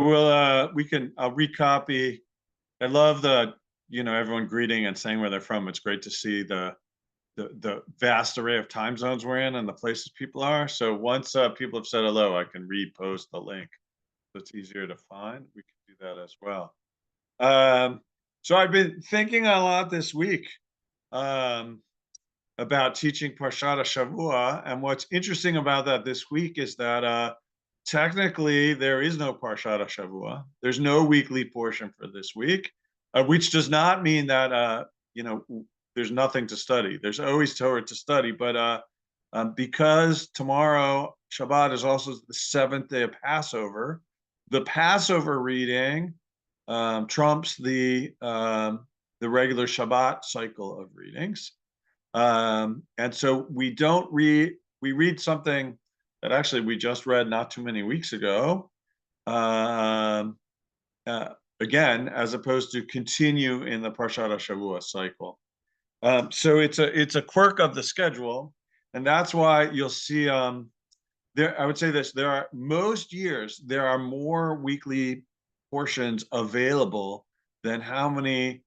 I'll recopy. I love everyone greeting and saying where they're from. It's great to see the vast array of time zones we're in and the places people are. So once people have said hello, I can repost the link. So it's easier to find. We can do that as well. So I've been thinking a lot this week um, about teaching Parshat Shavua, and what's interesting about that this week is that technically there is no Parshat Shavua. There's no weekly portion for this week, which does not mean that there's nothing to study. There's always Torah to study, but because tomorrow Shabbat is also the seventh day of Passover, the Passover reading trumps the regular Shabbat cycle of readings. And so we read something that actually we just read not too many weeks ago, again, as opposed to continue in the Parshat Shavua cycle. So it's a quirk of the schedule, and that's why you'll see I would say this: most years there are more weekly portions available than how many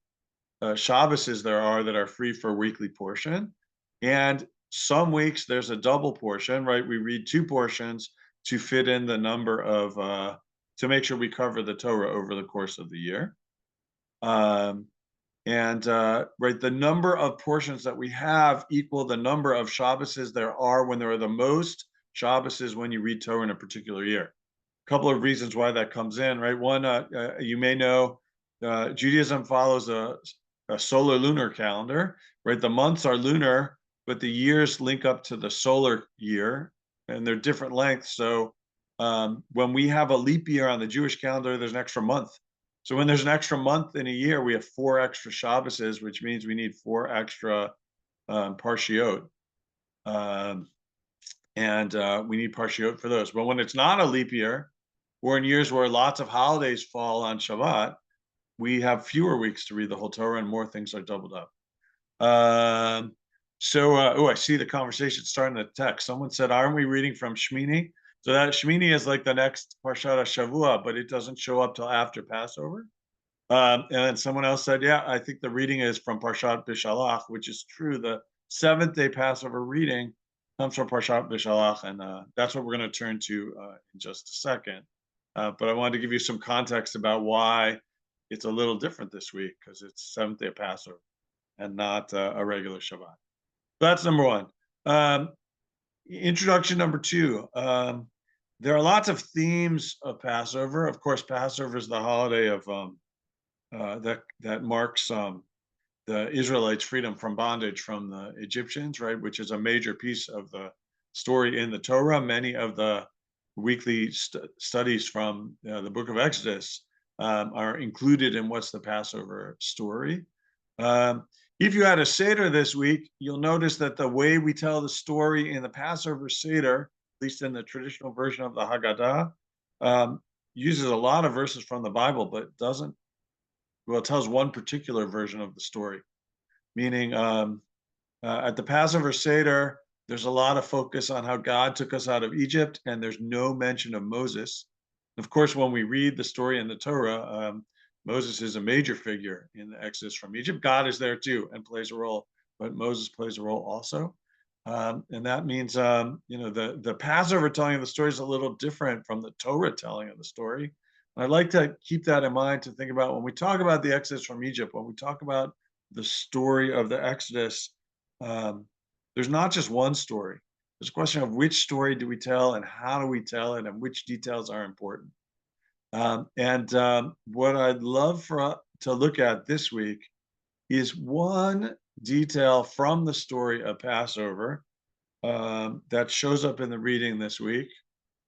Shabbases there are that are free for weekly portion. And some weeks there's a double portion, right? We read two portions to fit in the number of, to make sure we cover the Torah over the course of the year. Right, the number of portions that we have equal the number of Shabbases there are when there are the most Shabbases when you read Torah in a particular year. A couple of reasons why that comes in, right? One, you may know Judaism follows a solar lunar calendar, right? The months are lunar, but the years link up to the solar year, and they're different lengths. So when we have a leap year on the Jewish calendar, there's an extra month. So when there's an extra month in a year, we have 4 extra Shabbases, which means we need 4 extra parshiot. We need parshiot for those. But when it's not a leap year, or in years where lots of holidays fall on Shabbat, we have fewer weeks to read the whole Torah and more things are doubled up. I see the conversation starting the text. Someone said, aren't we reading from Shmini? So that Shmini is like the next Parshat Shavua, but it doesn't show up till after Passover. And then someone else said, yeah, I think the reading is from Parshat Bishalach, which is true. The 7th day Passover reading comes from Parshat Bishalach, and that's what we're going to turn to in just a second. But I wanted to give you some context about why it's a little different this week, because it's 7th day of Passover and not a regular Shabbat. So that's number one. Introduction number 2. There are lots of themes of Passover. Of course, Passover is the holiday of that marks the Israelites' freedom from bondage from the Egyptians, right? Which is a major piece of the story in the Torah. Many of the weekly studies from the book of Exodus are included in what's the Passover story. If you had a Seder this week, you'll notice that the way we tell the story in the Passover Seder, at least in the traditional version of the Haggadah, uses a lot of verses from the Bible, but it tells one particular version of the story. Meaning, at the Passover Seder, there's a lot of focus on how God took us out of Egypt, and there's no mention of Moses. Of course, when we read the story in the Torah, Moses is a major figure in the Exodus from Egypt. God is there too and plays a role, but Moses plays a role also. And that means, the Passover telling of the story is a little different from the Torah telling of the story. And I'd like to keep that in mind to think about when we talk about the Exodus from Egypt, when we talk about the story of the Exodus, there's not just one story. There's a question of which story do we tell and how do we tell it and which details are important. What I'd love to look at this week is one detail from the story of Passover that shows up in the reading this week,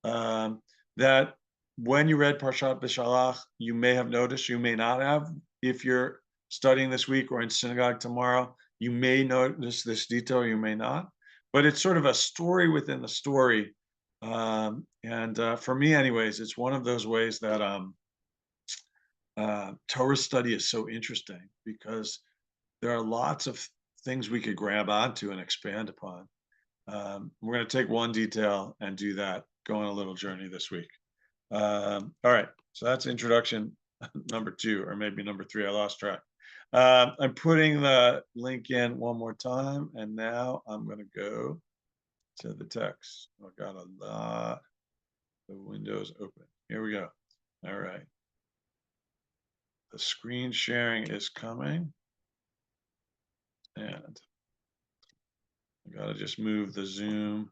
that when you read Parshat Bishalach, you may have noticed, you may not have. If you're studying this week or in synagogue tomorrow, you may notice this detail, you may not. But it's sort of a story within the story. For me anyways, it's one of those ways that Torah study is so interesting, because there are lots of things we could grab onto and expand upon. We're going to take one detail and do that, go on a little journey this week. All right, so that's introduction number 2, or maybe number 3. I lost track. I'm putting the link in one more time, and now I'm going to go to the text. I've got a lot of windows open. Here we go. All right. The screen sharing is coming. And I got to just move the Zoom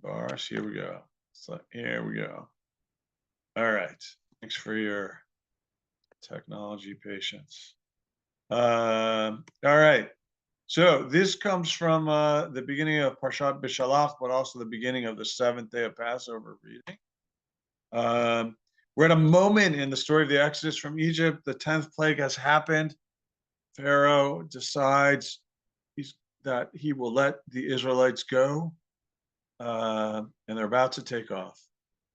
bars. Here we go. So here we go. All right. Thanks for your technology patience. All right. So this comes from the beginning of Parshat Bishalach, but also the beginning of the 7th day of Passover reading. We're at a moment in the story of the Exodus from Egypt. The 10th plague has happened. Pharaoh decides that he will let the Israelites go, and they're about to take off.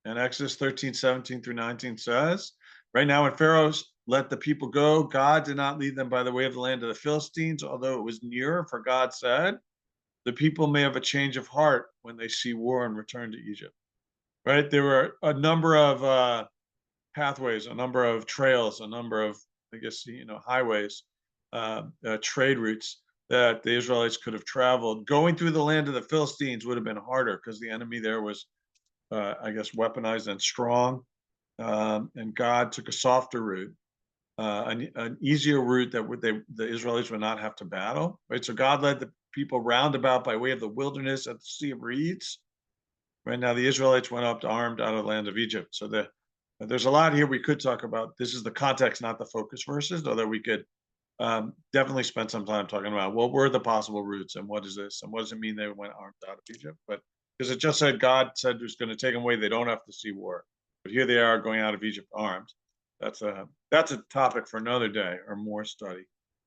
And Exodus 13:17-19 says, right now when Pharaoh's let the people go, God did not lead them by the way of the land of the Philistines, although it was nearer, for God said, the people may have a change of heart when they see war and return to Egypt. Right? There were a number of pathways, a number of trails, a number of, I guess, highways, trade routes that the Israelites could have traveled. Going through the land of the Philistines would have been harder because the enemy there was, I guess, weaponized and strong. And God took a softer route, an easier route that the Israelites would not have to battle. Right, so God led the people roundabout by way of the wilderness at the Sea of Reeds. Right now, the Israelites went up armed out of the land of Egypt. So there's a lot here we could talk about. This is the context, not the focus verses, although we could definitely spend some time talking about what were the possible routes and what is this and what does it mean they went armed out of Egypt. But because it just said God said it was going to take them away, they don't have to see war. But here they are going out of Egypt armed. That's a topic for another day or more study.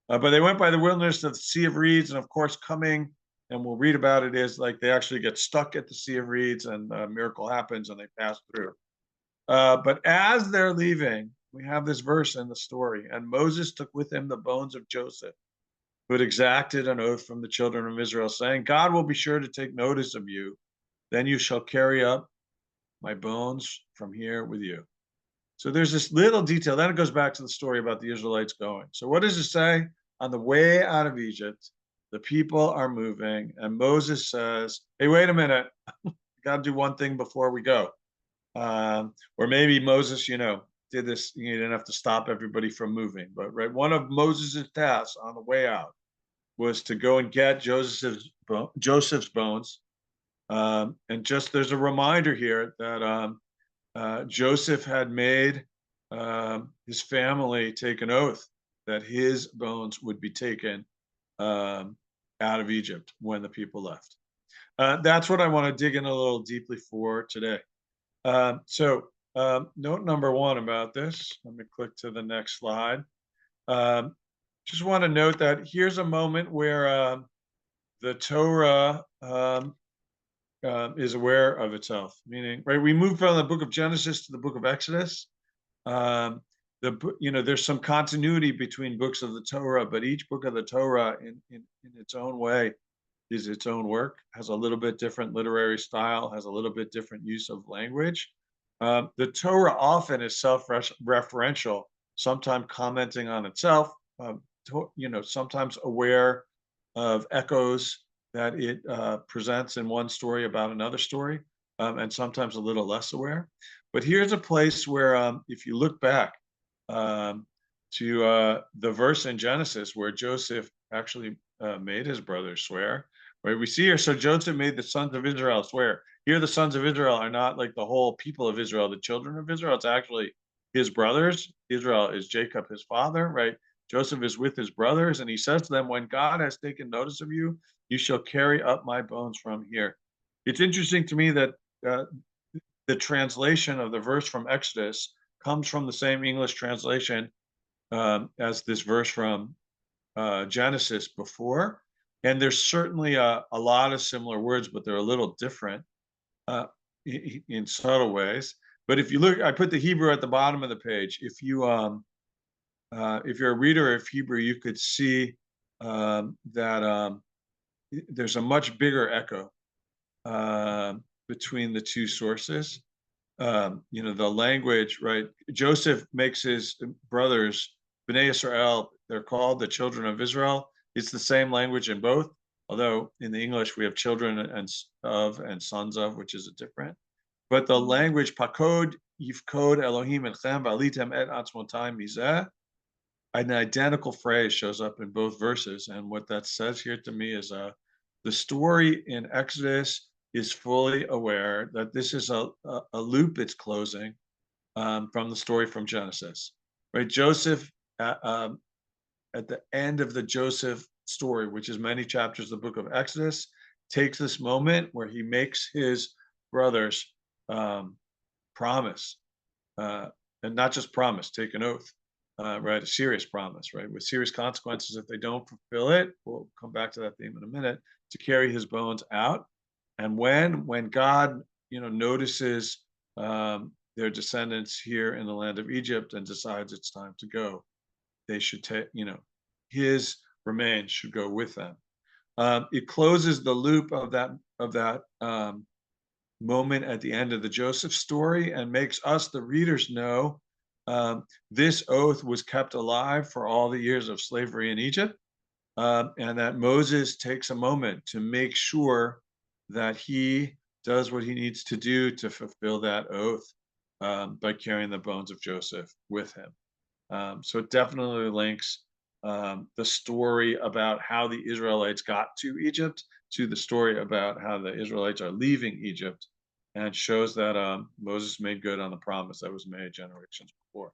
But they went by the wilderness of the Sea of Reeds, and of course, coming, and we'll read about it, is like they actually get stuck at the Sea of Reeds, and a miracle happens, and they pass through. But as they're leaving, we have this verse in the story, and Moses took with him the bones of Joseph, who had exacted an oath from the children of Israel, saying, God will be sure to take notice of you. Then you shall carry up my bones from here with you. So there's this little detail. Then it goes back to the story about the Israelites going. So what does it say? On the way out of Egypt, the people are moving, and Moses says, hey, wait a minute. Got to do one thing before we go. Or maybe Moses, did this. You didn't have to stop everybody from moving. But right, one of Moses' tasks on the way out was to go and get Joseph's bones. And just there's a reminder here that Joseph had made his family take an oath that his bones would be taken out of Egypt when the people left. That's what I want to dig in a little deeply for today. So note number 1 about this, let me click to the next slide. Just want to note that here's a moment where the Torah is aware of itself, meaning, right, we move from the book of Genesis to the book of Exodus. There's some continuity between books of the Torah, but each book of the Torah in its own way is its own work, has a little bit different literary style, has a little bit different use of language. The Torah often is self-referential, sometimes commenting on itself, sometimes aware of echoes that it presents in one story about another story, and sometimes a little less aware. But here's a place where if you look back to the verse in Genesis where Joseph actually made his brothers swear, right? We see here, so Joseph made the sons of Israel swear. Here the sons of Israel are not like the whole people of Israel, the children of Israel. It's actually his brothers. Israel is Jacob, his father, right? Joseph is with his brothers, and he says to them, when God has taken notice of you, you shall carry up my bones from here. It's interesting to me that the translation of the verse from Exodus comes from the same English translation as this verse from Genesis before. And there's certainly a lot of similar words, but they're a little different in subtle ways. But if you look, I put the Hebrew at the bottom of the page. If you're a reader of Hebrew, you could see that there's a much bigger echo between the two sources. the language, right? Joseph makes his brothers, Bnei Israel, they're called the children of Israel. It's the same language in both, although in the English we have children and sons of, which is a different. But the language, pakod, yifkod Elohim etchem v'alitem et atzmotai mizeh, an identical phrase shows up in both verses. And what that says here to me is the story in Exodus is fully aware that this is a loop it's closing from the story from Genesis. Right? Joseph, at the end of the Joseph story, which is many chapters of the book of Exodus, takes this moment where he makes his brothers promise, and not just promise, take an oath, right? A serious promise, right? With serious consequences if they don't fulfill it. We'll come back to that theme in a minute, to carry his bones out. And when God, notices their descendants here in the land of Egypt and decides it's time to go, they should take, his remains should go with them. It closes the loop of that moment at the end of the Joseph story and makes us, the readers, know this oath was kept alive for all the years of slavery in Egypt, and that Moses takes a moment to make sure that he does what he needs to do to fulfill that oath by carrying the bones of Joseph with him. So it definitely links the story about how the Israelites got to Egypt to the story about how the Israelites are leaving Egypt, and shows that Moses made good on the promise that was made generations before.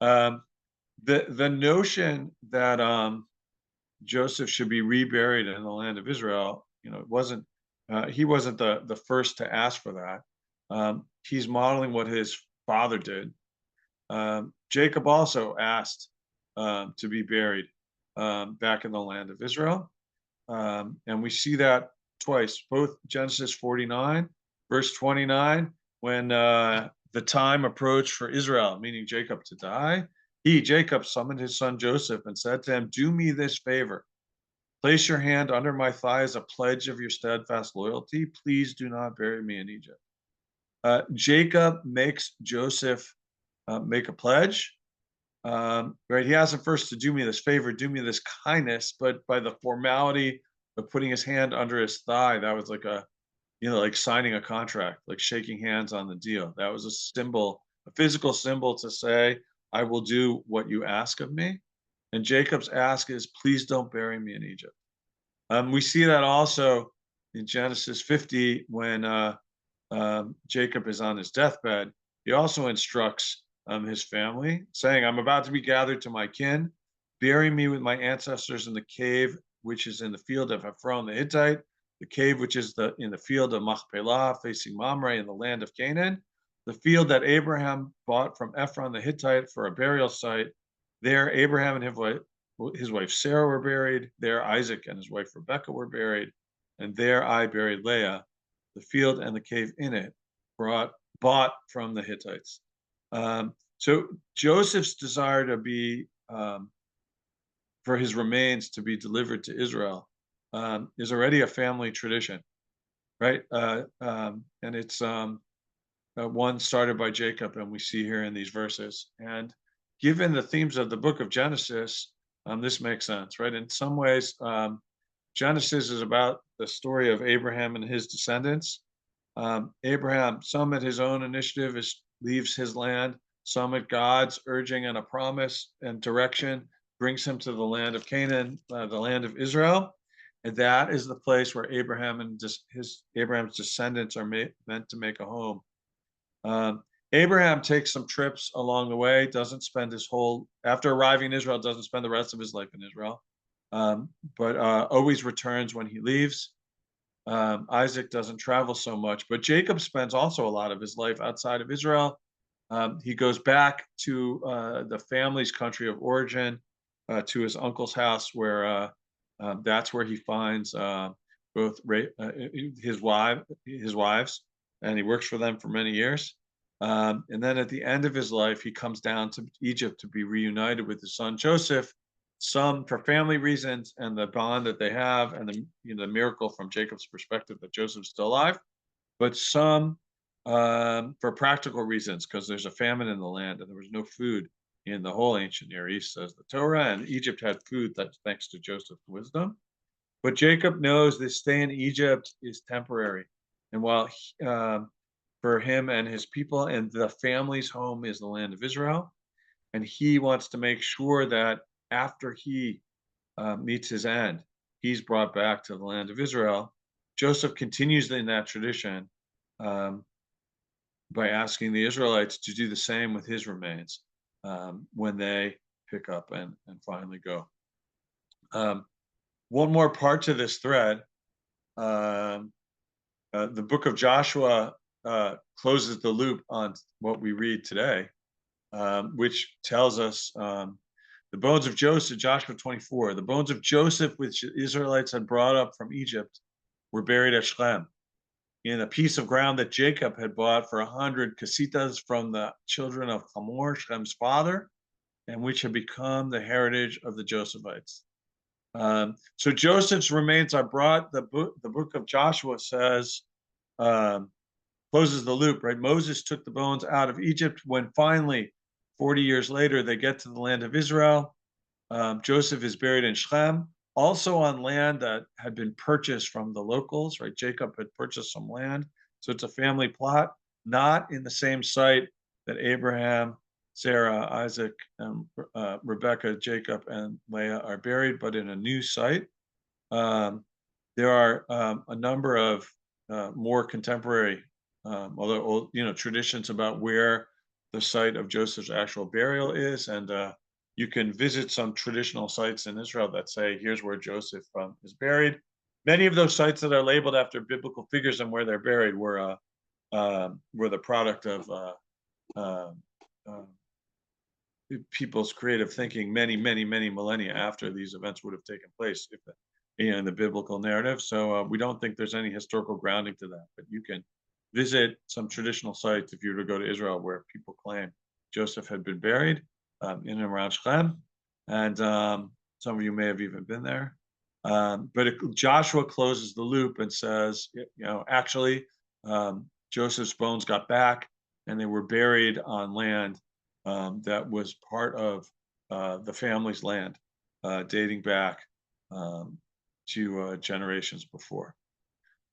The notion that Joseph should be reburied in the land of Israel, it wasn't he wasn't the first to ask for that. He's modeling what his father did. Jacob also asked to be buried back in the land of Israel. And we see that twice, both Genesis 49, verse 29, when the time approached for Israel, meaning Jacob, to die. Jacob, summoned his son Joseph and said to him, "Do me this favor. Place your hand under my thigh as a pledge of your steadfast loyalty. Please do not bury me in Egypt." Jacob makes Joseph make a pledge. Right? He asks him first to do me this favor, do me this kindness, but by the formality of putting his hand under his thigh, that was like like signing a contract, like shaking hands on the deal. That was a symbol, a physical symbol to say, I will do what you ask of me. And Jacob's ask is, please don't bury me in Egypt. We see that also in Genesis 50 when Jacob is on his deathbed. He also instructs his family, saying, I'm about to be gathered to my kin. Bury me with my ancestors in the cave, which is in the field of Ephron the Hittite, the cave which is in the field of Machpelah, facing Mamre in the land of Canaan, the field that Abraham bought from Ephron the Hittite for a burial site. There, Abraham and his wife Sarah were buried. There, Isaac and his wife Rebekah were buried. And there I buried Leah. The field and the cave in it bought from the Hittites. So Joseph's desire to be, for his remains to be delivered to Israel, is already a family tradition, right? And it's one started by Jacob, and we see here in these verses. And given the themes of the book of Genesis, this makes sense, right? In some ways, Genesis is about the story of Abraham and his descendants. Abraham, some at his own initiative, leaves his land, some at God's urging and a promise and direction, brings him to the land of Canaan, the land of Israel. And that is the place where Abraham and Abraham's descendants are meant to make a home. Abraham takes some trips along the way, doesn't spend after arriving in Israel, doesn't spend the rest of his life in Israel, but always returns when he leaves. Isaac doesn't travel so much, but Jacob spends also a lot of his life outside of Israel. He goes back to the family's country of origin, to his uncle's house, where that's where he finds both his wives, and he works for them for many years. And then at the end of his life, he comes down to Egypt to be reunited with his son Joseph, some for family reasons and the bond that they have, and the miracle from Jacob's perspective that Joseph's still alive, but some for practical reasons, because there's a famine in the land and there was no food in the whole ancient Near East, says the Torah, and Egypt had food that's thanks to Joseph's wisdom. But Jacob knows this stay in Egypt is temporary. And while for him and his people and the family's home is the land of Israel, and he wants to make sure that after he meets his end, he's brought back to the land of Israel. Joseph continues in that tradition um, by asking the Israelites to do the same with his remains when they pick up and finally go. One more part to this thread. The book of Joshua closes the loop on what we read today, which tells us the bones of Joseph, Joshua 24, the bones of Joseph, which the Israelites had brought up from Egypt, were buried at Shechem in a piece of ground that Jacob had bought for 100 kasitas from the children of Hamor, Shechem's father, and which had become the heritage of the Josephites. So Joseph's remains are brought. The book of Joshua says, closes the loop, right? Moses took the bones out of Egypt when finally, 40 years later, they get to the land of Israel. Joseph is buried in Shechem, also on land that had been purchased from the locals, right? Jacob had purchased some land. So it's a family plot, not in the same site that Abraham, Sarah, Isaac, and Rebecca, Jacob, and Leah are buried, but in a new site. There are a number of more contemporary, although traditions about where the site of Joseph's actual burial is, and you can visit some traditional sites in Israel that say, here's where Joseph is buried. Many of those sites that are labeled after biblical figures and where they're buried were the product of people's creative thinking many millennia after these events would have taken place, if in the biblical narrative. So we don't think there's any historical grounding to that, but you can visit some traditional sites if you were to go to Israel where people claim Joseph had been buried in and around Shechem, and some of you may have even been there. But Joshua closes the loop and says, actually, Joseph's bones got back and they were buried on land that was part of the family's land, dating back to generations before.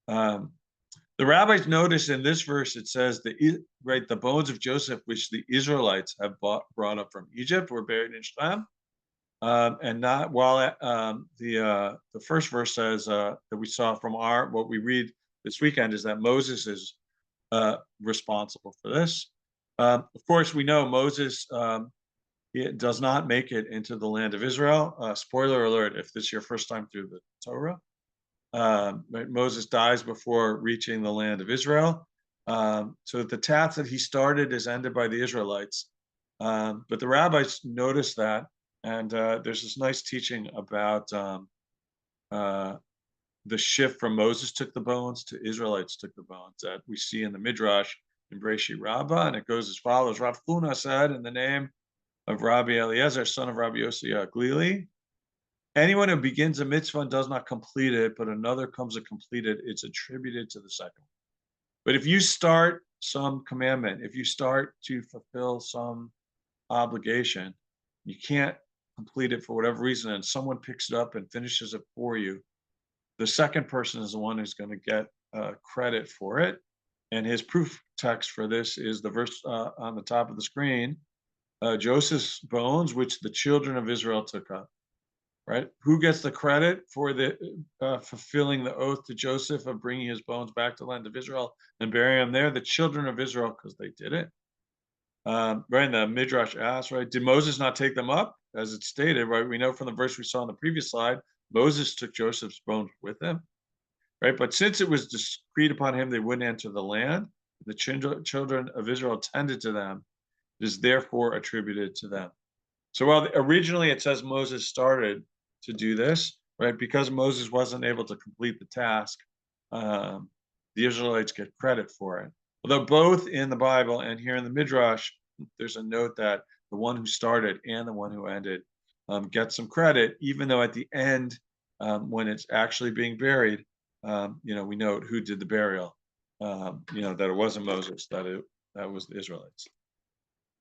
The rabbis notice in this verse, it says the bones of Joseph, which the Israelites have brought up from Egypt, were buried in Shechem, and not while the first verse says that we saw from what we read this weekend is that Moses is responsible for this. Of course, we know Moses does not make it into the land of Israel. Spoiler alert, if this is your first time through the Torah. Moses dies before reaching the land of Israel. So the task that he started is ended by the Israelites. But the rabbis notice that, and there's this nice teaching about the shift from Moses took the bones to Israelites took the bones that we see in the Midrash in Breshit Rabbah, and it goes as follows. Rav Huna said, in the name of Rabbi Eliezer, son of Rabbi Yossi Glili, anyone who begins a mitzvah and does not complete it, but another comes to complete it, it's attributed to the second. But if you start some commandment, if you start to fulfill some obligation, you can't complete it for whatever reason, and someone picks it up and finishes it for you, the second person is the one who's going to get credit for it. And his proof text for this is the verse on the top of the screen, Joseph's bones, which the children of Israel took up. Right? Who gets the credit for the fulfilling the oath to Joseph of bringing his bones back to the land of Israel and burying them there? The children of Israel, because they did it. Right? And the Midrash asks, right? Did Moses not take them up? As it's stated, right? We know from the verse we saw on the previous slide, Moses took Joseph's bones with him. Right? But since it was decreed upon him they wouldn't enter the land, the children of Israel tended to them, it is therefore attributed to them. So while originally it says Moses started to do this, right? Because Moses wasn't able to complete the task, the Israelites get credit for it. Although both in the Bible and here in the Midrash, there's a note that the one who started and the one who ended get some credit, even though at the end, when it's actually being buried, we note who did the burial. that it wasn't Moses, that was the Israelites.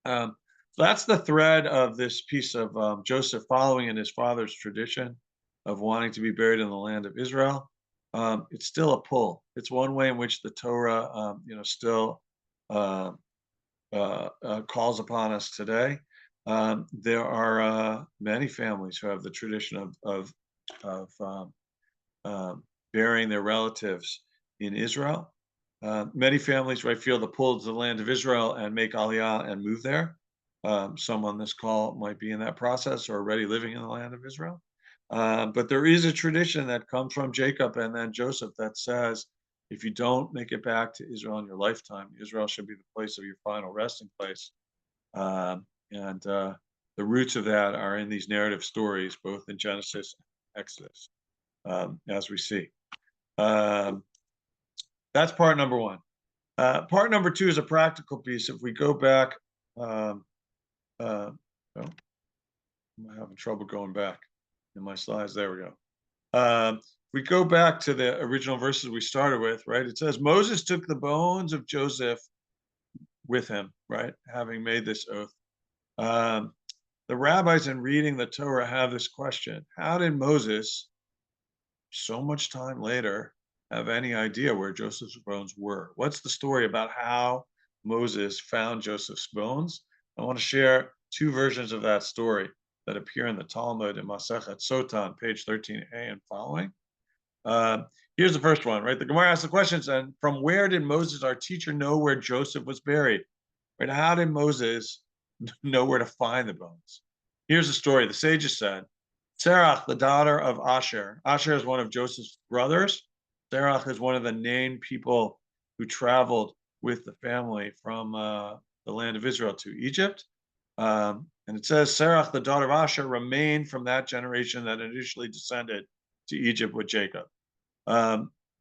So that's the thread of this piece of Joseph following in his father's tradition of wanting to be buried in the land of Israel. It's still a pull. It's one way in which the Torah, still uh, calls upon us today. There are many families who have the tradition of burying their relatives in Israel. Many families, right, feel the pull to the land of Israel and make Aliyah and move there. Some on this call might be in that process or already living in the land of Israel. But there is a tradition that comes from Jacob and then Joseph that says, if you don't make it back to Israel in your lifetime, Israel should be the place of your final resting place. And the roots of that are in these narrative stories, both in Genesis and Exodus, as we see. That's part number one. Part number two is a practical piece. If we go back, oh, I'm having trouble going back in my slides. There we go. We go back to the original verses we started with, right? It says, Moses took the bones of Joseph with him, right? Having made this oath. The rabbis in reading the Torah have this question: how did Moses, so much time later, have any idea where Joseph's bones were? What's the story about how Moses found Joseph's bones? I want to share two versions of that story that appear in the Talmud in Masechet Sotan, page 13a and following. Here's the first one, right? The Gemara asks the questions, and from where did Moses, our teacher, know where Joseph was buried? Right? How did Moses know where to find the bones? Here's the story. The sages said, Serach, the daughter of Asher. Asher is one of Joseph's brothers. Serach is one of the named people who traveled with the family from the land of Israel to Egypt. And it says, Serach, the daughter of Asher, remained from that generation that initially descended to Egypt with Jacob.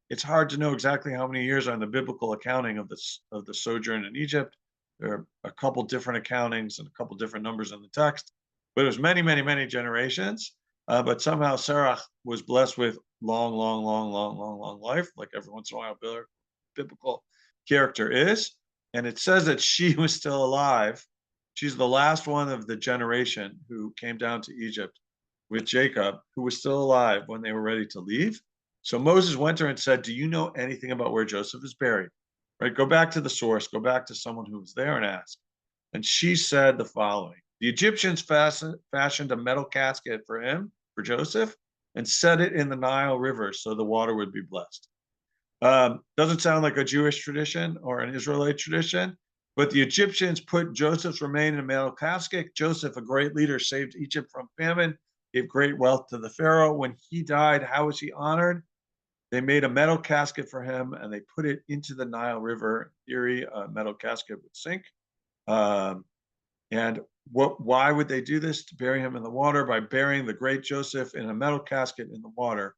It's hard to know exactly how many years are in the biblical accounting of the sojourn in Egypt. There are a couple different accountings and a couple different numbers in the text, but it was many, many, many generations. But somehow Sarah was blessed with long life, like every once in a while a biblical character is. And it says that she was still alive. She's the last one of the generation who came down to Egypt with Jacob, who was still alive when they were ready to leave. So Moses went to her and said, do you know anything about where Joseph is buried? Right? Go back to the source, go back to someone who was there and ask. And she said the following: the Egyptians fashioned a metal casket for him, for Joseph, and set it in the Nile River so the water would be blessed. Doesn't sound like a Jewish tradition or an Israelite tradition, but the Egyptians put Joseph's remains in a metal casket. Joseph, a great leader, saved Egypt from famine, gave great wealth to the Pharaoh. When he died, how was he honored? They made a metal casket for him and they put it into the Nile River. In theory, a metal casket would sink. And why would they do this? To bury him in the water. By burying the great Joseph in a metal casket in the water,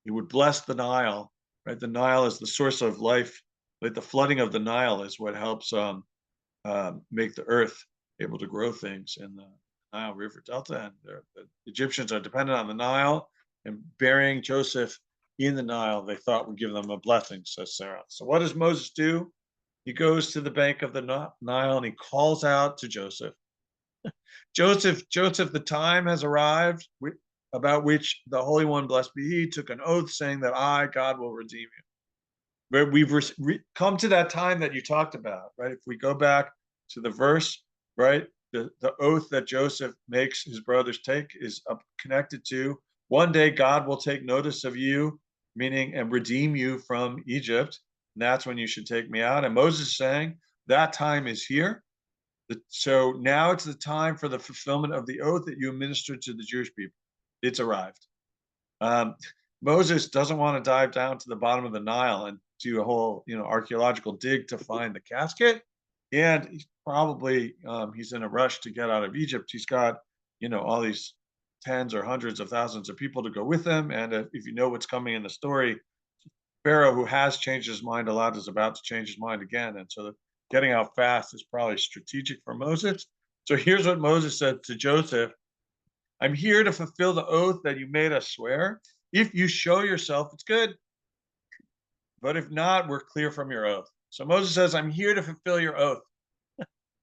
he would bless the Nile. Right, the Nile is the source of life. Like the flooding of the Nile is what helps make the earth able to grow things in the Nile River Delta. And the Egyptians are dependent on the Nile, and burying Joseph in the Nile, they thought would give them a blessing, says Sarah. So what does Moses do? He goes to the bank of the Nile and he calls out to Joseph. Joseph, the time has arrived about which the Holy One, blessed be he, took an oath saying that I, God, will redeem you. But we've come to that time that you talked about, right? If we go back to the verse, right, the oath that Joseph makes his brothers take is connected to one day God will take notice of you, meaning, and redeem you from Egypt. And that's when you should take me out. And Moses is saying that time is here. So now it's the time for the fulfillment of the oath that you administered to the Jewish people. It's arrived. Moses doesn't want to dive down to the bottom of the Nile and do a whole, archaeological dig to find the casket. And he's probably, he's in a rush to get out of Egypt. He's got, all these tens or hundreds of thousands of people to go with him. And if you know what's coming in the story, Pharaoh, who has changed his mind a lot, is about to change his mind again. And so getting out fast is probably strategic for Moses. So here's what Moses said to Joseph: I'm here to fulfill the oath that you made us swear. If you show yourself, it's good. but if not, we're clear from your oath. So Moses says, I'm here to fulfill your oath.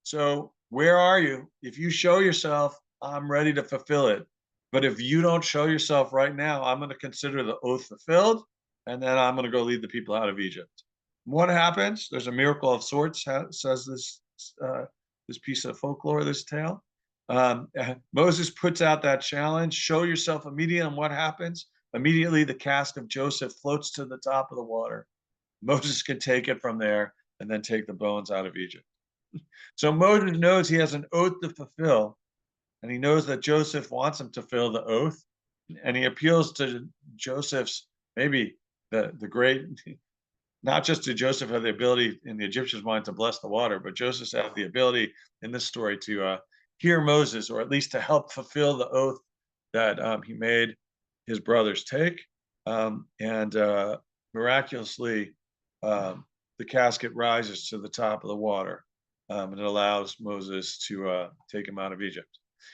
So where are you? If you show yourself, I'm ready to fulfill it. But if you don't show yourself right now, I'm going to consider the oath fulfilled, and then I'm going to go lead the people out of Egypt. What happens? There's a miracle of sorts, says this piece of folklore, this tale. Moses puts out that challenge: show yourself immediately, and what happens? Immediately, the cask of Joseph floats to the top of the water. Moses can take it from there and then take the bones out of Egypt. So Moses knows he has an oath to fulfill, and he knows that Joseph wants him to fulfill the oath, and he appeals to Joseph's, maybe the great, not just to Joseph have the ability in the Egyptian's mind to bless the water, but Joseph had the ability in this story to hear Moses, or at least to help fulfill the oath that he made his brothers take. And miraculously, the casket rises to the top of the water, and it allows Moses to take him out of Egypt.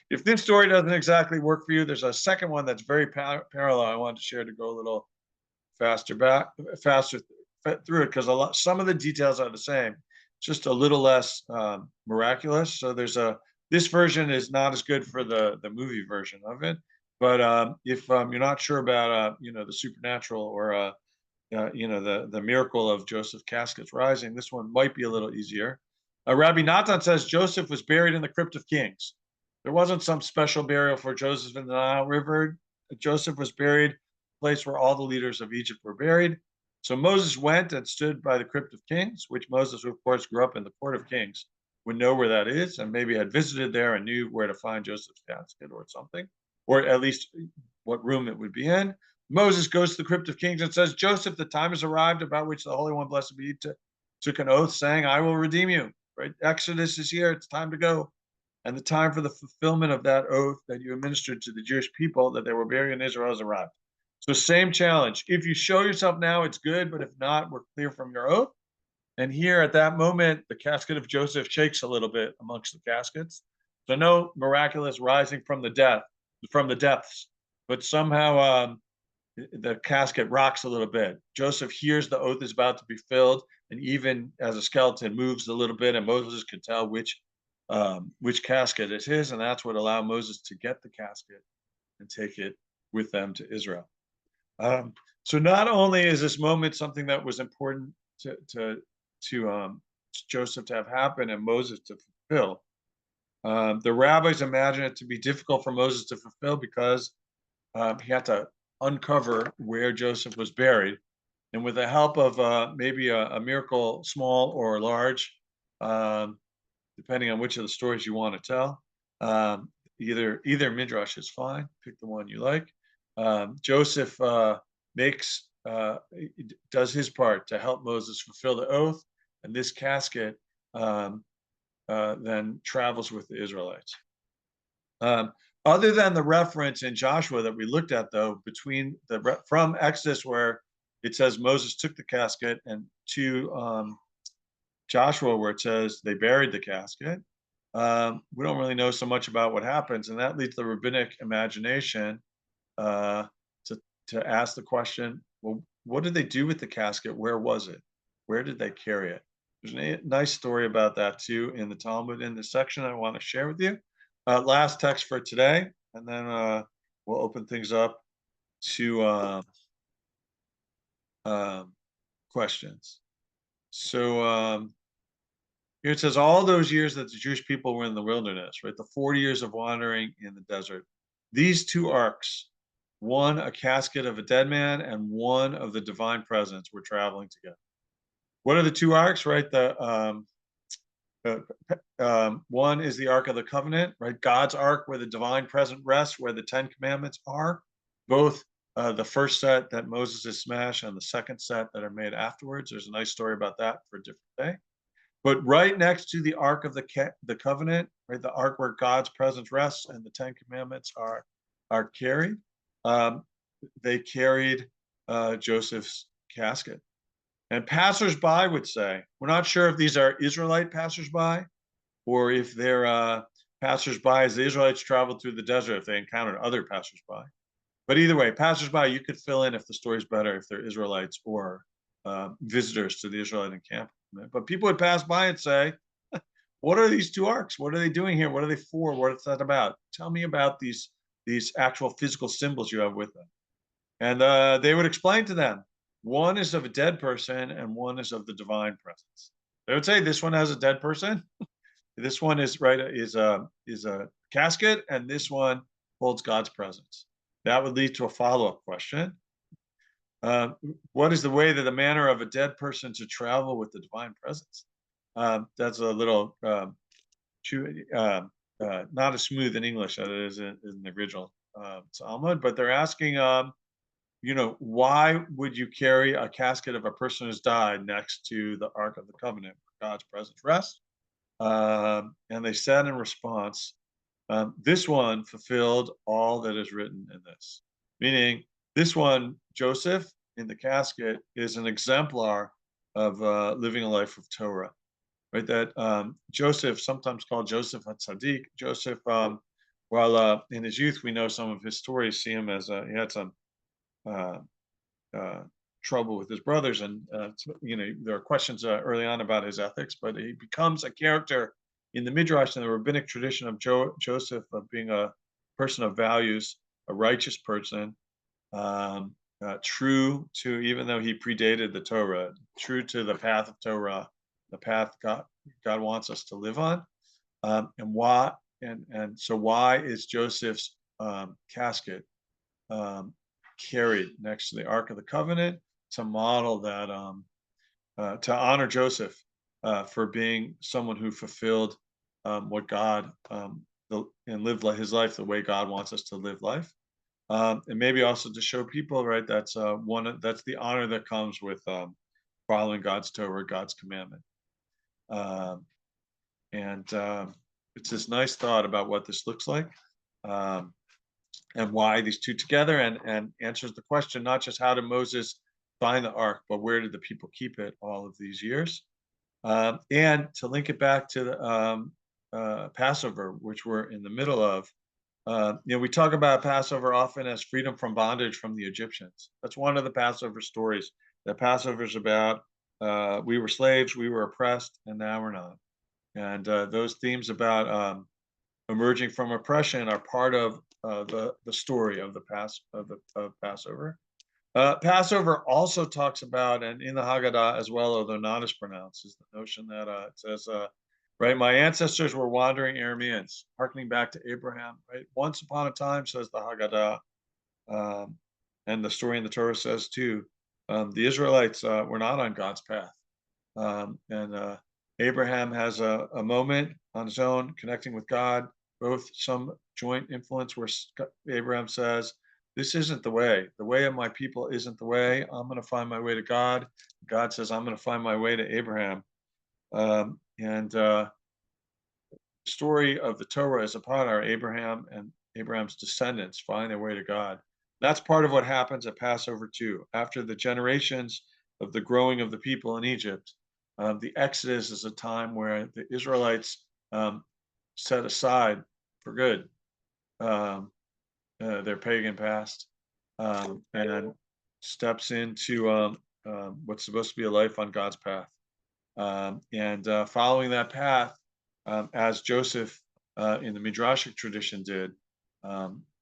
If this story doesn't exactly work for you, there's a second one that's very parallel. I wanted to share to go a little faster through it, because some of the details are the same, just a little less miraculous. So this version is not as good for the movie version of it. But if you're not sure about the supernatural, or the miracle of Joseph's caskets rising, this one might be a little easier. Rabbi Natan says Joseph was buried in the crypt of kings. There wasn't some special burial for Joseph in the Nile River. Joseph was buried, place where all the leaders of Egypt were buried. So Moses went and stood by the crypt of kings, which Moses, of course, grew up in the court of kings, would know where that is, and maybe had visited there and knew where to find Joseph's casket or something, or at least what room it would be in. Moses goes to the crypt of kings and says, Joseph, the time has arrived about which the Holy One, blessed be, took an oath, saying, I will redeem you. Right? Exodus is here. It's time to go. And the time for the fulfillment of that oath that you administered to the Jewish people that they were buried in Israel has arrived. So same challenge. If you show yourself now, it's good. But if not, we're clear from your oath. And here at that moment, the casket of Joseph shakes a little bit amongst the caskets. So no miraculous rising from the depths, but somehow the casket rocks a little bit. Joseph hears the oath is about to be filled, and even as a skeleton moves a little bit, and Moses can tell which casket is his, and that's what allowed Moses to get the casket and take it with them to Israel. So not only is this moment something that was important to Joseph to have happen and Moses to fulfill, the rabbis imagine it to be difficult for Moses to fulfill because he had to uncover where Joseph was buried. And with the help of maybe a miracle, small or large, depending on which of the stories you want to tell, either midrash is fine. Pick the one you like. Joseph does his part to help Moses fulfill the oath, and this casket then travels with the Israelites. Other than the reference in Joshua that we looked at, though, from Exodus where it says Moses took the casket, and to Joshua where it says they buried the casket, we don't really know so much about what happens, and that leads the rabbinic imagination to ask the question, well, what did they do with the casket? Where was it? Where did they carry it? There's a nice story about that too in the Talmud in this section I want to share with you. Last text for today, and then we'll open things up to questions. So here it says, all those years that the Jewish people were in the wilderness, right? The 40 years of wandering in the desert. These two arks, one a casket of a dead man and one of the divine presence, were traveling together. What are the two arks, right? One is the Ark of the Covenant, right? God's Ark, where the divine presence rests, where the 10 Commandments are. Both the first set that Moses has smashed and the second set that are made afterwards. There's a nice story about that for a different day. But right next to the Ark of the Covenant, right, the Ark where God's presence rests and the 10 Commandments are carried, they carried Joseph's casket. And passersby would say, we're not sure if these are Israelite passersby or if they're passersby as the Israelites traveled through the desert, if they encountered other passersby. But either way, passersby, you could fill in if the story's better, if they're Israelites or visitors to the Israelite encampment. But people would pass by and say, "What are these two arks? What are they doing here? What are they for? What is that about? Tell me about these actual physical symbols you have with them." And they would explain to them, one is of a dead person and one is of the divine presence. They would say, this one has a dead person. This one is a casket, and this one holds God's presence. That would lead to a follow-up question. What is the way that the manner of a dead person to travel with the divine presence? That's a little not as smooth in English as it is in the original Talmud, but they're asking, why would you carry a casket of a person who's died next to the Ark of the Covenant where God's presence rests? And they said in response, this one fulfilled all that is written in this. Meaning, this one, Joseph, in the casket, is an exemplar of living a life of Torah. Right? That Joseph, sometimes called Joseph HaTzadik, Joseph, while in his youth, we know some of his stories, see him as he had some trouble with his brothers, and there are questions early on about his ethics, but he becomes a character in the Midrash and the rabbinic tradition of Joseph of being a person of values, a righteous person, true to, even though he predated the Torah, true to the path of Torah, the path God wants us to live on. So why is Joseph's casket carried next to the Ark of the Covenant? To model that, to honor Joseph for being someone who fulfilled what God and lived his life the way God wants us to live life, and maybe also to show people, right? That's the honor that comes with following God's Torah, God's commandment, and it's this nice thought about what this looks like. And why these two together, and answers the question, not just how did Moses find the ark, but where did the people keep it all of these years? And to link it back to the Passover, which we're in the middle of. We talk about Passover often as freedom from bondage from the Egyptians. That's one of the Passover stories. That Passover is about we were slaves, we were oppressed, and now we're not. And those themes about emerging from oppression are part of the story of the Passover. Passover also talks about, and in the Haggadah as well, although not as pronounced, is the notion that it says, right, my ancestors were wandering Arameans, harkening back to Abraham. Right, once upon a time, says the Haggadah, and the story in the Torah says too, the Israelites were not on God's path, and Abraham has a moment on his own connecting with God. Both some joint influence where Abraham says, this isn't the way. The way of my people isn't the way. I'm going to find my way to God. God says, I'm going to find my way to Abraham. And the story of the Torah is upon our Abraham and Abraham's descendants find their way to God. That's part of what happens at Passover too. After the generations of the growing of the people in Egypt, the Exodus is a time where the Israelites set aside for good their pagan past, and steps into what's supposed to be a life on God's path, and following that path, as Joseph in the Midrashic tradition did,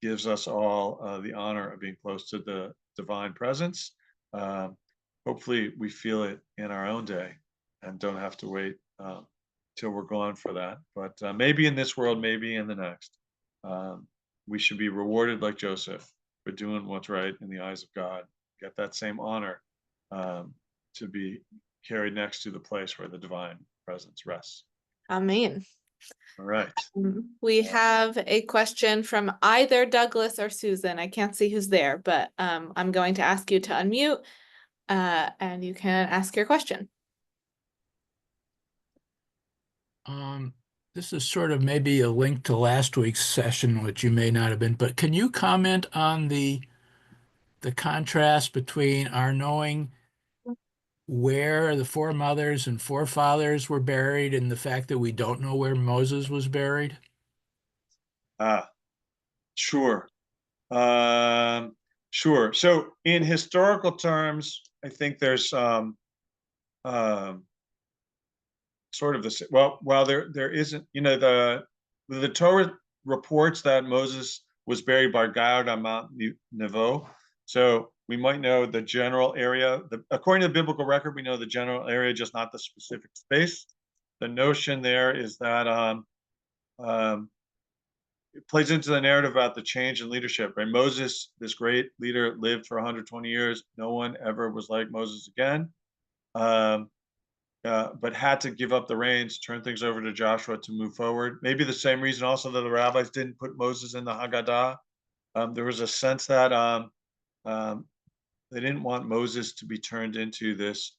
gives us all the honor of being close to the divine presence. Hopefully we feel it in our own day and don't have to wait till we're gone for that, but maybe in this world, maybe in the next, we should be rewarded like Joseph for doing what's right in the eyes of God. Get that same honor to be carried next to the place where the divine presence rests. Amen. All right. We have a question from either Douglas or Susan. I can't see who's there, but I'm going to ask you to unmute and you can ask your question. This is sort of maybe a link to last week's session, which you may not have been, but can you comment on the contrast between our knowing where the foremothers and forefathers were buried and the fact that we don't know where Moses was buried? Sure. Sure. So in historical terms, I think there's um, sort of this. Well, while there isn't, the Torah reports that Moses was buried by God on Mount Nebo. So we might know the general area. According to the biblical record, we know the general area, just not the specific space. The notion there is that it plays into the narrative about the change in leadership, right? Moses, this great leader, lived for 120 years. No one ever was like Moses again, but had to give up the reins, turn things over to Joshua to move forward. Maybe the same reason also that the rabbis didn't put Moses in the Haggadah. There was a sense that they didn't want Moses to be turned into this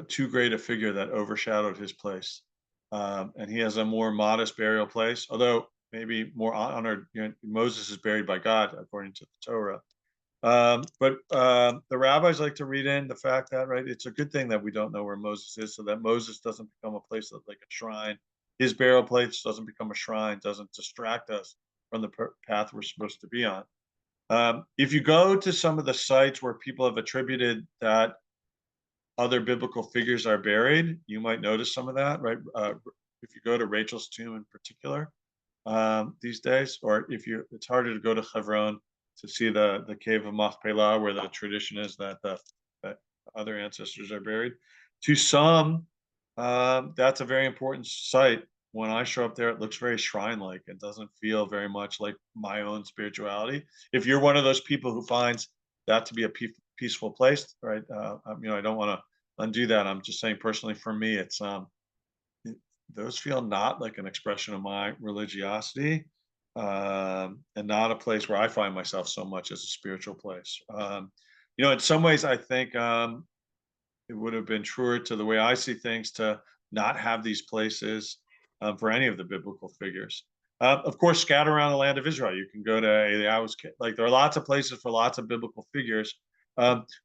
too great a figure that overshadowed his place. And he has a more modest burial place, although maybe more honored. Moses is buried by God according to the Torah. But the rabbis like to read in the fact that, right, it's a good thing that we don't know where Moses is, so that Moses doesn't become a place that, like a shrine. His burial place doesn't become a shrine, doesn't distract us from the path we're supposed to be on. If you go to some of the sites where people have attributed that other biblical figures are buried, you might notice some of that, right? If you go to Rachel's tomb in particular these days, or it's harder to go to Hebron to see the cave of Machpelah, where the tradition is that that other ancestors are buried. To some, that's a very important site. When I show up there, it looks very shrine-like. It doesn't feel very much like my own spirituality. If you're one of those people who finds that to be a peaceful place, right? I don't want to undo that. I'm just saying personally, for me, it's those feel not like an expression of my religiosity, and not a place where I find myself so much as a spiritual place. In some ways, I think it would have been truer to the way I see things to not have these places for any of the biblical figures. Of course, scattered around the land of Israel, you can go to there are lots of places for lots of biblical figures.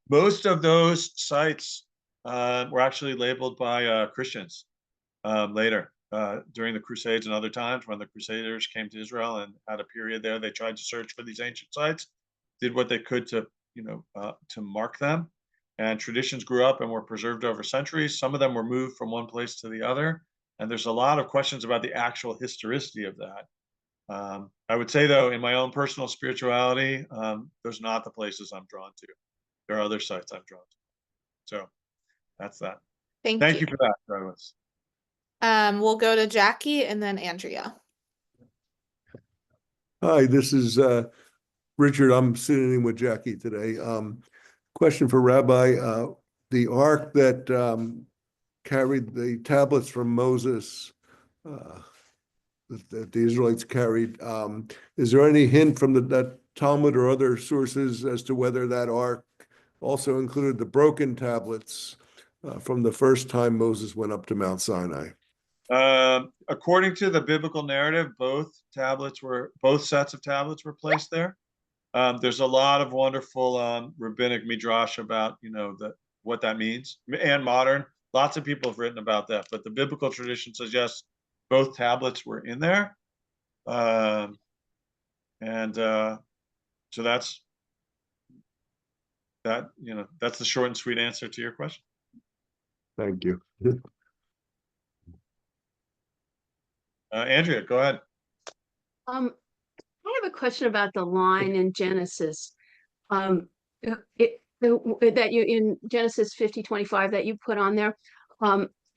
Most of those sites were actually labeled by Christians later during the Crusades and other times when the Crusaders came to Israel and had a period there. They tried to search for these ancient sites, did what they could to mark them, and traditions grew up and were preserved over centuries. Some of them were moved from one place to the other, and there's a lot of questions about the actual historicity of that. I would say, though, in my own personal spirituality, those are not the places I'm drawn to. There are other sites I'm drawn to. So that's that. Thank you for that, Douglas. We'll go to Jackie and then Andrea. Hi, this is Richard. I'm sitting in with Jackie today. Question for Rabbi. The ark that carried the tablets from Moses, that the Israelites carried, is there any hint from that Talmud or other sources as to whether that ark also included the broken tablets from the first time Moses went up to Mount Sinai? According to the biblical narrative, both sets of tablets were placed there. There's a lot of wonderful rabbinic midrash about what that means, and modern. Lots of people have written about that, but the biblical tradition says yes, both tablets were in there, and so that's that. That's the short and sweet answer to your question. Thank you. Andrea, go ahead. I have a question about the line in Genesis. That you in Genesis 50:25 that you put on there.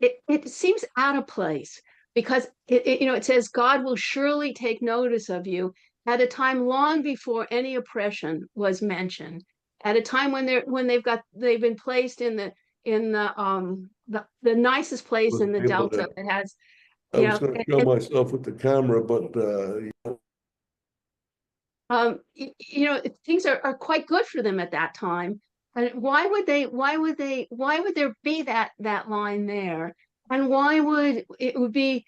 It seems out of place because it says God will surely take notice of you at a time long before any oppression was mentioned, at a time when they've been placed in the nicest place in the Delta that has. I was going to show myself with the camera, but things are quite good for them at that time. And why would there be that line there? And why would it would be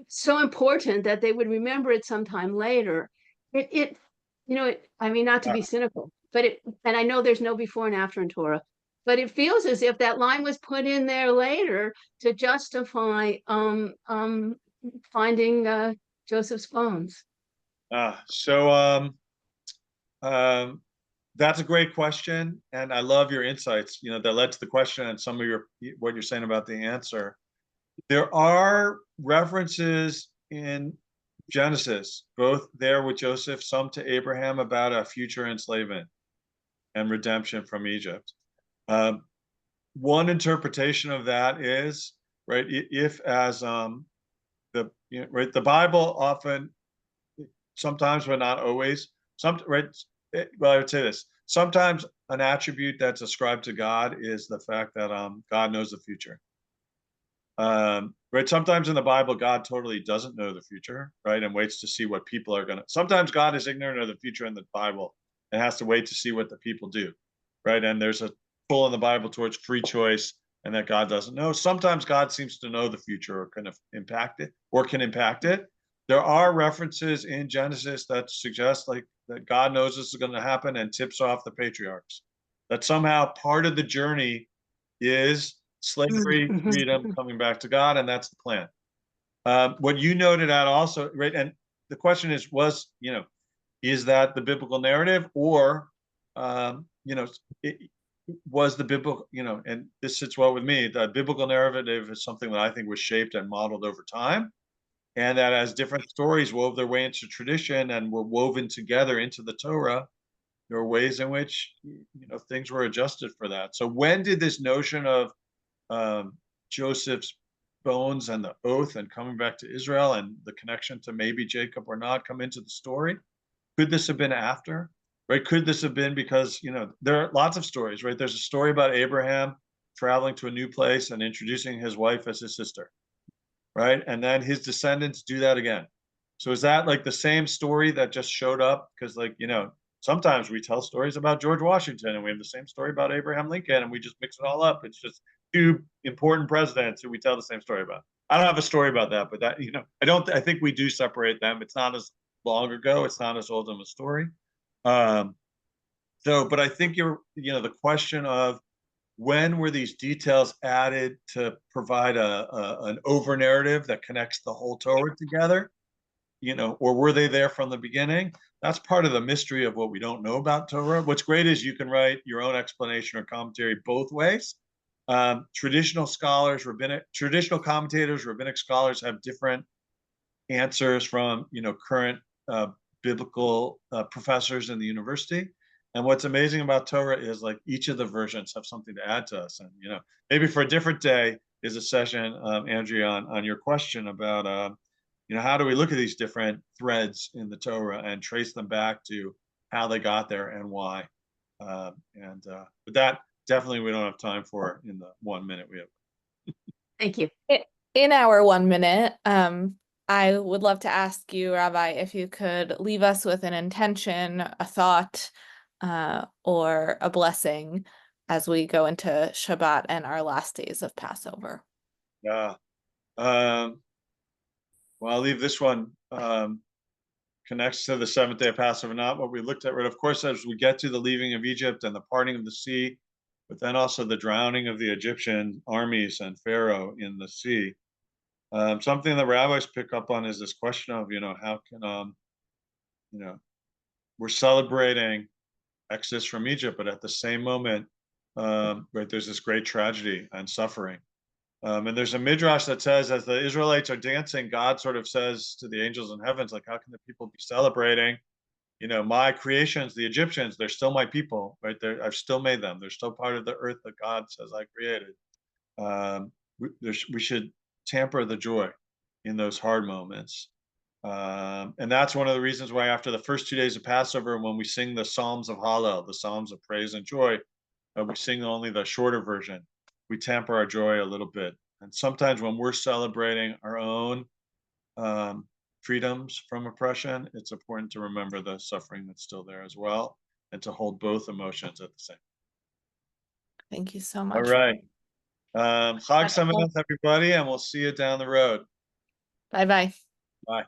so important that they would remember it sometime later? I mean, not to be cynical, but and I know there's no before and after in Torah, but it feels as if that line was put in there later to justify finding Joseph's bones. That's a great question, and I love your insights, that led to the question and some of what you're saying about the answer. There are references in Genesis, both there with Joseph, some to Abraham about a future enslavement and redemption from Egypt. One interpretation of that is, right, if as the Bible often, sometimes but not always, well, I would say this: sometimes an attribute that's ascribed to God is the fact that God knows the future. Right? Sometimes in the Bible, God totally doesn't know the future, right, and waits to see what people are gonna. Sometimes God is ignorant of the future in the Bible and has to wait to see what the people do, right? And there's a pull in the Bible towards free choice, and that God doesn't know. Sometimes God seems to know the future or can impact it. There are references in Genesis that suggest that God knows this is going to happen and tips off the patriarchs. That somehow part of the journey is slavery, freedom, coming back to God, and that's the plan. What you noted out also, right? And the question is is that the biblical narrative, or was the biblical, and this sits well with me, the biblical narrative is something that I think was shaped and modeled over time. And that as different stories wove their way into tradition and were woven together into the Torah, there were ways in which things were adjusted for that. So when did this notion of Joseph's bones and the oath and coming back to Israel and the connection to maybe Jacob or not come into the story? Could this have been after? Right? Could this have been because there are lots of stories, right? There's a story about Abraham traveling to a new place and introducing his wife as his sister. Right? And then his descendants do that again. So is that like the same story that just showed up? Because sometimes we tell stories about George Washington and we have the same story about Abraham Lincoln and we just mix it all up. It's just two important presidents who we tell the same story about. I don't have a story about that, but that, I think we do separate them. It's not as long ago. It's not as old of a story. But I think the question of, when were these details added to provide an over narrative that connects the whole Torah together, or were they there from the beginning? That's part of the mystery of what we don't know about Torah. What's great is you can write your own explanation or commentary both ways. Traditional commentators, rabbinic scholars have different answers from current biblical professors in the university. And what's amazing about Torah is each of the versions have something to add to us. And maybe for a different day is a session, Andrea, on your question about how do we look at these different threads in the Torah and trace them back to how they got there and why. But that definitely we don't have time for in the 1 minute we have. Thank you. In our 1 minute, I would love to ask you, Rabbi, if you could leave us with an intention, a thought, or a blessing as we go into Shabbat and our last days of Passover. Yeah. Well, I'll leave this one. Connects to the seventh day of Passover, not what we looked at, right? Of course, as we get to the leaving of Egypt and the parting of the sea, but then also the drowning of the Egyptian armies and Pharaoh in the sea. Something the rabbis pick up on is this question of, how can, we're celebrating Exodus from Egypt, but at the same moment, right, there's this great tragedy and suffering. And there's a midrash that says, as the Israelites are dancing, God sort of says to the angels in heavens, how can the people be celebrating? My creations, the Egyptians, they're still my people, right? I've still made them. They're still part of the earth that God says I created. We should tamper the joy in those hard moments. And that's one of the reasons why after the first 2 days of Passover, when we sing the Psalms of Hallel, the Psalms of praise and joy, we sing only the shorter version. We tamper our joy a little bit. And sometimes when we're celebrating our own freedoms from oppression, it's important to remember the suffering that's still there as well, and to hold both emotions at the same time. Thank you so much. All right. Chag Sameach, everybody, and we'll see you down the road. Bye-bye. Bye.